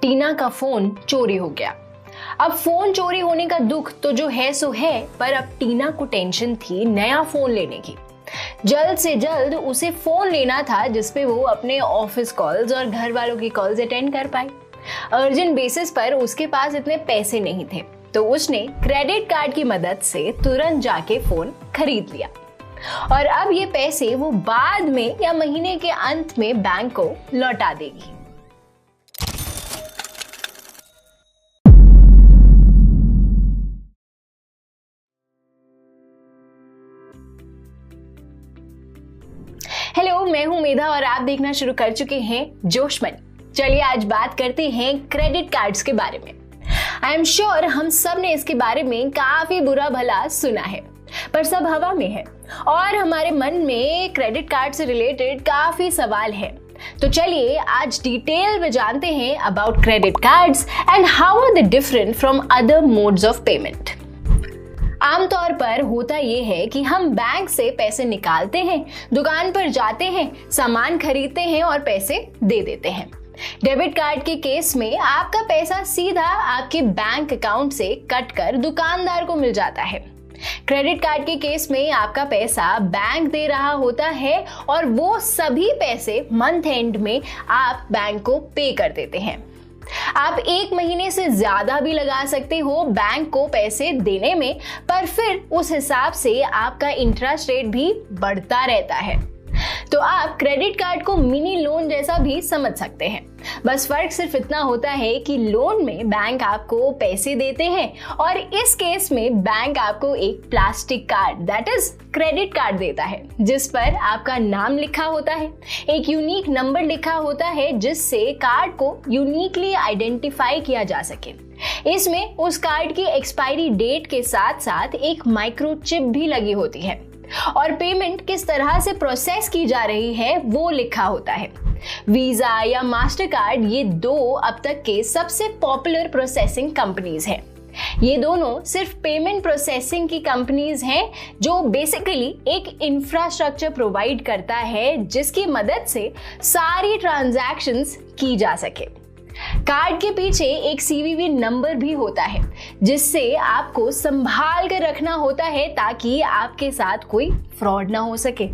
टीना का फोन चोरी हो गया। अब फोन चोरी होने का दुख तो जो है सो है, पर अब टीना को टेंशन थी नया फोन लेने की। जल्द से जल्द उसे फोन लेना था जिसपे वो अपने ऑफिस कॉल्स और घर वालों की कॉल्स अटेंड कर पाए। अर्जेंट बेसिस पर उसके पास इतने पैसे नहीं थे, तो उसने क्रेडिट कार्ड की मदद से तुरंत जाके फोन खरीद लिया और अब ये पैसे वो बाद में या महीने के अंत में बैंक को लौटा देगी। हेलो, मैं हूं मेधा और आप देखना शुरू कर चुके हैं जोश मनी। चलिए आज बात करते हैं क्रेडिट कार्ड्स के बारे में। आई एम श्योर हम सब ने इसके बारे में काफी बुरा भला सुना है, पर सब हवा में है और हमारे मन में क्रेडिट कार्ड से रिलेटेड काफी सवाल है। तो चलिए आज डिटेल में जानते हैं about credit cards and how are they different from other modes of payment. आमतौर पर होता यह है कि हम बैंक से पैसे निकालते हैं, दुकान पर जाते हैं, सामान खरीदते हैं और पैसे दे देते हैं। डेबिट कार्ड के केस में आपका पैसा सीधा आपके बैंक अकाउंट से कटकर दुकानदार को मिल जाता है। क्रेडिट कार्ड के केस में आपका पैसा बैंक दे रहा होता है और वो सभी पैसे मंथ एंड में आप बैंक को पे कर देते हैं। आप 1 महीने से ज्यादा भी लगा सकते हो बैंक को पैसे देने में, पर फिर उस हिसाब से आपका इंटरेस्ट रेट भी बढ़ता रहता है। तो आप क्रेडिट कार्ड को मिनी लोन जैसा भी समझ सकते हैं। बस फर्क सिर्फ इतना होता है कि लोन में बैंक आपको पैसे देते हैं और इस केस में बैंक आपको एक plastic card that is credit card देता है, जिस पर आपका नाम लिखा होता है, एक यूनिक नंबर लिखा होता है जिससे कार्ड को यूनिकली आइडेंटिफाई किया जा सके। इसमें उस कार्ड की एक्सपायरी डेट के साथ साथ एक माइक्रोचिप भी लगी होती है और पेमेंट किस तरह से प्रोसेस की जा रही है वो लिखा होता है। वीजा या मास्टर कार्ड ये 2 अब तक के सबसे पॉपुलर प्रोसेसिंग कंपनीज हैं। ये दोनों सिर्फ पेमेंट प्रोसेसिंग की कंपनीज हैं जो बेसिकली एक इंफ्रास्ट्रक्चर प्रोवाइड करता है जिसकी मदद से सारी ट्रांजैक्शंस की जा सके। कार्ड के पीछे एक सीवीवी नंबर भी होता है जिससे आपको संभाल कर रखना होता है ताकि आपके साथ कोई फ्रॉड ना हो सके।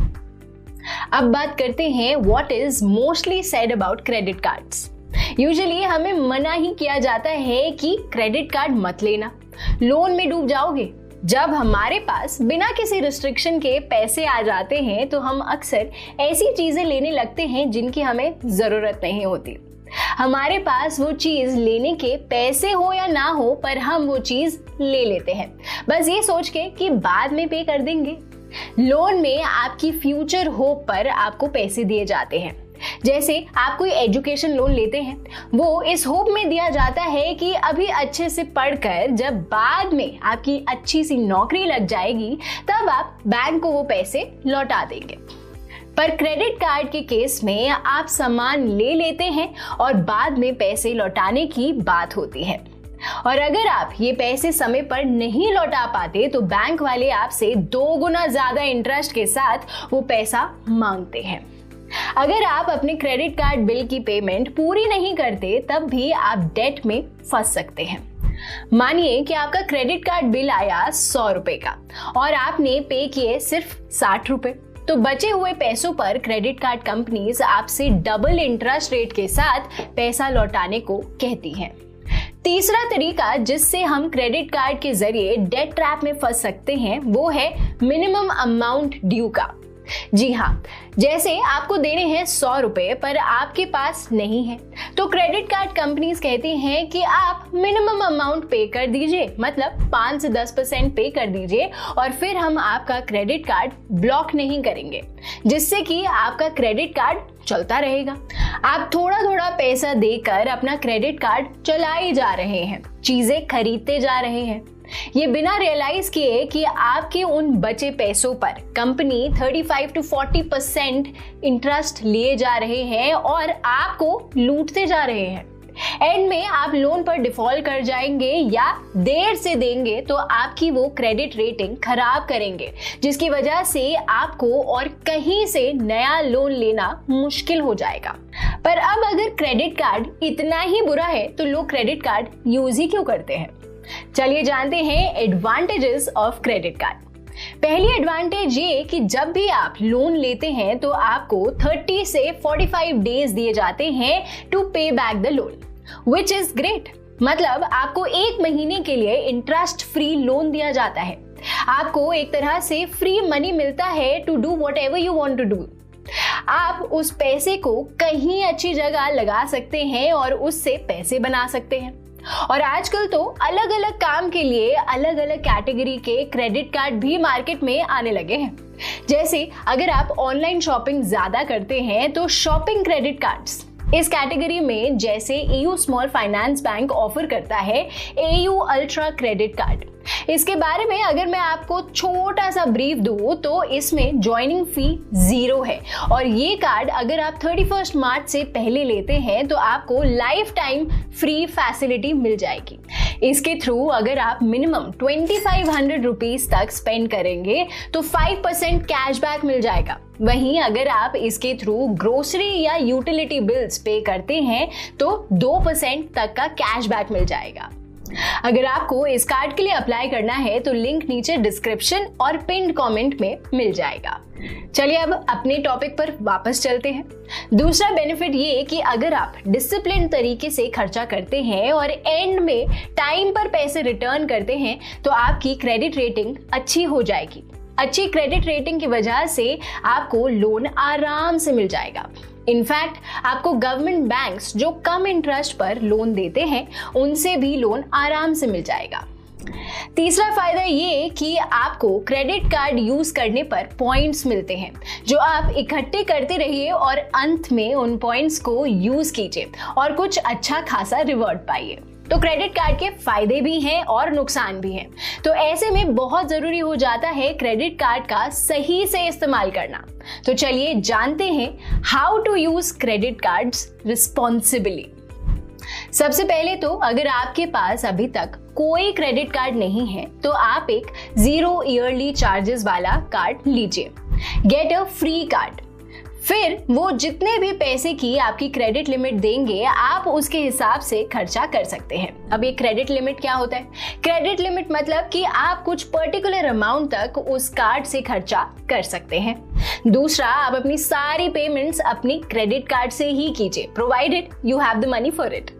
अब बात करते हैं what is mostly said about credit cards. Usually हमें मना ही किया जाता है कि क्रेडिट कार्ड मत लेना, लोन में डूब जाओगे। जब हमारे पास बिना किसी रिस्ट्रिक्शन के पैसे आ जाते हैं तो हम अक्सर ऐसी चीजें लेने लगते हैं जिनकी हमें जरूरत नहीं होती। हमारे पास वो चीज लेने के पैसे हो या ना हो, पर हम वो चीज ले लेते हैं बस ये सोच के कि बाद में पे कर देंगे। लोन में आपकी फ्यूचर होप पर आपको पैसे दिए जाते हैं। जैसे आप कोई एजुकेशन लोन लेते हैं, वो इस होप में दिया जाता है कि अभी अच्छे से पढ़कर जब बाद में आपकी अच्छी सी नौकरी लग जाएगी तब आप बैंक को वो पैसे लौटा देंगे। पर क्रेडिट कार्ड के केस में आप सामान ले लेते हैं और बाद में पैसे लौटाने की बात होती है और अगर आप ये पैसे समय पर नहीं लौटा पाते तो बैंक वाले आपसे 2 गुना ज्यादा इंटरेस्ट के साथ वो पैसा मांगते हैं। अगर आप अपने क्रेडिट कार्ड बिल की पेमेंट पूरी नहीं करते तब भी आप डेट में फंस सकते हैं। मानिए कि आपका क्रेडिट कार्ड बिल आया 100 रुपए का और आपने पे किए सिर्फ 60 रुपए, तो बचे हुए पैसों पर क्रेडिट कार्ड कंपनीज आपसे डबल इंटरेस्ट रेट के साथ पैसा लौटाने को कहती हैं। तीसरा तरीका जिससे हम क्रेडिट कार्ड के जरिए डेट ट्रैप में फंस सकते हैं वो है मिनिमम अमाउंट ड्यू का। जी हाँ, जैसे आपको देने हैं 100 रुपए पर आपके पास नहीं है तो क्रेडिट कार्ड कंपनीज कहती हैं कि आप मिनिमम अमाउंट पे कर दीजिए, मतलब 5 से 10% पे कर दीजिए और फिर हम आपका क्रेडिट कार्ड ब्लॉक नहीं करेंगे, जिससे कि आपका क्रेडिट कार्ड चलता रहेगा। आप थोड़ा थोड़ा पैसा देकर अपना क्रेडिट कार्ड चलाए जा रहे हैं, चीजें खरीदते जा रहे हैं, ये बिना रियलाइज किए कि आपके उन बचे पैसों पर कंपनी 35 to 40% इंटरेस्ट लिए जा रहे हैं और आपको लूटते जा रहे हैं। एंड में आप लोन पर डिफॉल्ट कर जाएंगे या देर से देंगे तो आपकी वो क्रेडिट रेटिंग खराब करेंगे, जिसकी वजह से आपको और कहीं से नया लोन लेना मुश्किल हो जाएगा। पर अब अगर क्रेडिट कार्ड इतना ही बुरा है तो लोग क्रेडिट कार्ड यूज ही क्यों करते हैं? चलिए जानते हैं एडवांटेजेस ऑफ क्रेडिट कार्ड। पहली एडवांटेज ये कि जब भी आप लोन लेते हैं तो आपको 30 से 45 डेज दिए जाते हैं टू पे back the loan, which is great. मतलब आपको 1 महीने के लिए इंटरेस्ट फ्री लोन दिया जाता है। आपको एक तरह से फ्री मनी मिलता है to do whatever you want to do. आप उस पैसे को कहीं अच्छी जगह लगा सकते हैं और उससे पैसे बना सकते हैं। और आजकल तो अलग अलग काम के लिए अलग अलग कैटेगरी के क्रेडिट कार्ड भी मार्केट में आने लगे हैं। जैसे अगर आप ऑनलाइन शॉपिंग ज्यादा करते हैं तो शॉपिंग क्रेडिट कार्ड्स इस कैटेगरी में, जैसे EU small finance bank offer करता है AU अल्ट्रा क्रेडिट कार्ड। इसके बारे में अगर मैं आपको छोटा सा ब्रीफ दूं तो इसमें ज्वाइनिंग फी 0 है और ये कार्ड अगर आप 31 मार्च से पहले लेते हैं तो आपको लाइफ टाइम फ्री फैसिलिटी मिल जाएगी। इसके थ्रू अगर आप मिनिमम 2500 रुपीज तक स्पेंड करेंगे तो 5% कैशबैक मिल जाएगा। वहीं अगर आप इसके थ्रू ग्रोसरी या यूटिलिटी बिल्स पे करते हैं तो 2% तक का कैशबैक मिल जाएगा। अगर आपको इस कार्ड के लिए अप्लाई करना है तो लिंक नीचे डिस्क्रिप्शन और पिन्ड कमेंट में मिल जाएगा। चलिए अब अपने टॉपिक पर वापस चलते हैं। दूसरा बेनिफिट ये कि अगर आप डिसिप्लिन तरीके से खर्चा करते हैं और एंड में टाइम पर पैसे रिटर्न करते हैं तो आपकी क्रेडिट रेटिंग अच्छी हो जाएगी। अच्छी क्रेडिट रेटिंग की वजह से आपको लोन आराम से मिल जाएगा। इनफैक्ट आपको गवर्नमेंट बैंक्स जो कम इंटरेस्ट पर लोन देते हैं उनसे भी लोन आराम से मिल जाएगा। तीसरा फायदा ये कि आपको क्रेडिट कार्ड यूज करने पर पॉइंट्स मिलते हैं जो आप इकट्ठे करते रहिए और अंत में उन पॉइंट्स को यूज कीजिए और कुछ अच्छा खासा रिवॉर्ड पाइए। तो क्रेडिट कार्ड के फायदे भी हैं और नुकसान भी हैं। तो ऐसे में बहुत जरूरी हो जाता है क्रेडिट कार्ड का सही से इस्तेमाल करना। तो चलिए जानते हैं how to use credit cards responsibly. सबसे पहले तो अगर आपके पास अभी तक कोई क्रेडिट कार्ड नहीं है तो आप एक 0 ईयरली चार्जेस वाला कार्ड लीजिए, गेट अ फ्री कार्ड। फिर वो जितने भी पैसे की आपकी क्रेडिट लिमिट देंगे आप उसके हिसाब से खर्चा कर सकते हैं। अब ये क्रेडिट लिमिट क्या होता है? क्रेडिट लिमिट मतलब कि आप कुछ पर्टिकुलर अमाउंट तक उस कार्ड से खर्चा कर सकते हैं। दूसरा, आप अपनी सारी पेमेंट्स अपनी क्रेडिट कार्ड से ही कीजिए, provided you have the money for it.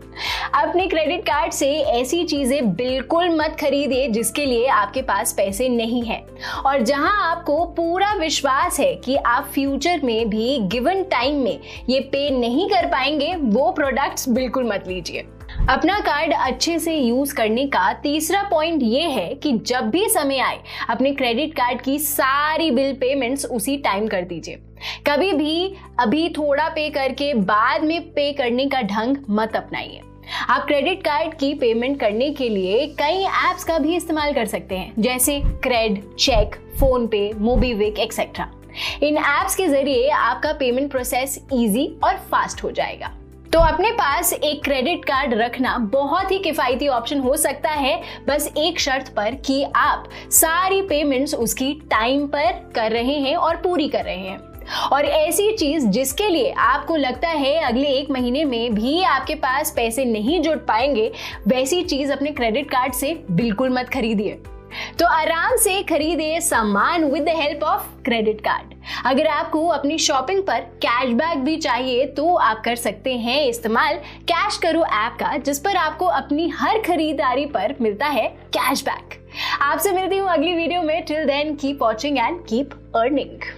अपने क्रेडिट कार्ड से ऐसी चीजें बिल्कुल मत खरीदिए जिसके लिए आपके पास पैसे नहीं है और जहां आपको पूरा विश्वास है कि आप फ्यूचर में भी गिवन टाइम में ये पे नहीं कर पाएंगे, वो प्रोडक्ट्स बिल्कुल मत लीजिए। अपना कार्ड अच्छे से यूज करने का तीसरा पॉइंट ये है कि जब भी समय आए अपने क्रेडिट कार्ड की सारी बिल पेमेंट्स उसी टाइम कर दीजिए। कभी भी अभी थोड़ा पे करके बाद में पे करने का ढंग मत अपनाइए। आप क्रेडिट कार्ड की पेमेंट करने के लिए कई एप्स का भी इस्तेमाल कर सकते हैं, जैसे क्रेड, चेक, फोन पे, मोबीविक एक्सेट्रा। इन एप्स के जरिए आपका पेमेंट प्रोसेस इजी और फास्ट हो जाएगा। तो अपने पास एक क्रेडिट कार्ड रखना बहुत ही किफायती ऑप्शन हो सकता है, बस एक शर्त पर कि आप सारी पेमेंट्स उसकी टाइम पर कर रहे हैं और पूरी कर रहे हैं। और ऐसी चीज जिसके लिए आपको लगता है अगले 1 महीने में भी आपके पास पैसे नहीं जुट पाएंगे, वैसी चीज अपने क्रेडिट कार्ड से बिल्कुल मत खरीदिए। तो आराम से खरीदिए सामान with the help of credit card. अगर आपको अपनी शॉपिंग पर कैशबैक भी चाहिए तो आप कर सकते हैं इस्तेमाल कैश करो ऐप का, जिस पर आपको अपनी हर खरीदारी पर मिलता है कैशबैक। आपसे मिलती हूँ अगली वीडियो में। Till then keep watching and keep earning.